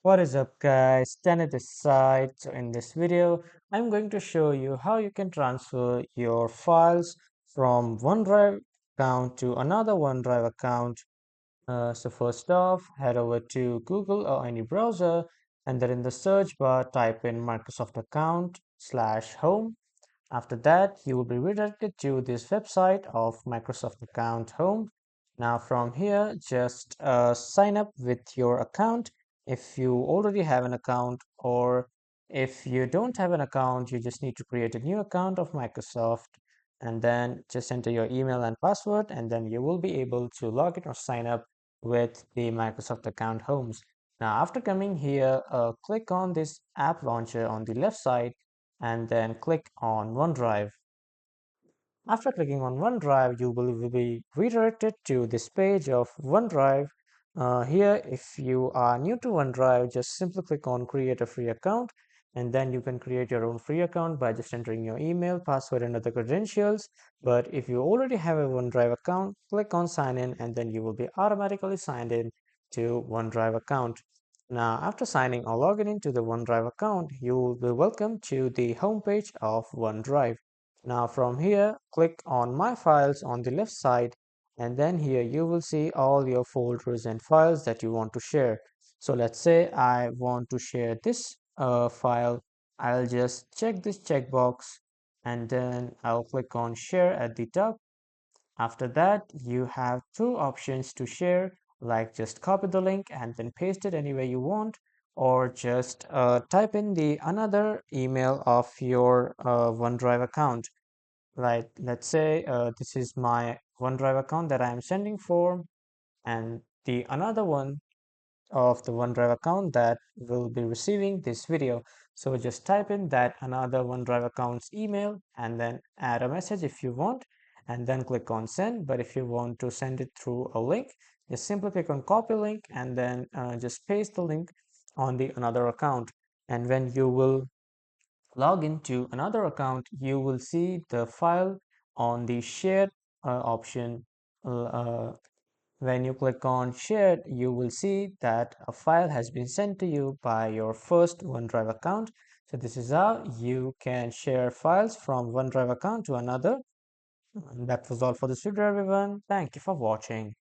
What is up, guys? Danny this side. So in this video, I'm going to show you how you can transfer your files from OneDrive account to another OneDrive account. So first off, head over to Google or any browser, and then in the search bar, type in Microsoft account slash home. After that, you will be redirected to this website of Microsoft account home. Now from here, just sign up with your account. If you already have an account, or if you don't have an account, you just need to create a new account of Microsoft and then just enter your email and password, and then you will be able to log in or sign up with the Microsoft account homes. Now, after coming here, click on this app launcher on the left side and then click on OneDrive. After clicking on OneDrive, you will be redirected to this page of OneDrive. Here, if you are new to OneDrive, just simply click on create a free account, and then you can create your own free account by just entering your email, password, and other credentials. But if you already have a OneDrive account, click on sign in, and then you will be automatically signed in to OneDrive account. Now, after signing or logging into the OneDrive account, you will be welcome to the homepage of OneDrive. Now from here, click on My Files on the left side, and then here you will see all your folders and files that you want to share. So let's say I want to share this file. I'll just check this checkbox and then I'll click on Share at the top. After that, you have two options to share, like just copy the link and then paste it anywhere you want, or just type in the another email of your OneDrive account. Like, let's say this is my OneDrive account that I am sending for, and the another one of the OneDrive account that will be receiving this video. So just type in that another OneDrive account's email and then add a message if you want, and then click on send. But if you want to send it through a link, just simply click on copy link and then just paste the link on the another account. And when you will log into another account, you will see the file on the shared option. When you click on shared, you will see that a file has been sent to you by your first OneDrive account. So this is how you can share files from OneDrive account to another. And that was all for this video, everyone. Thank you for watching.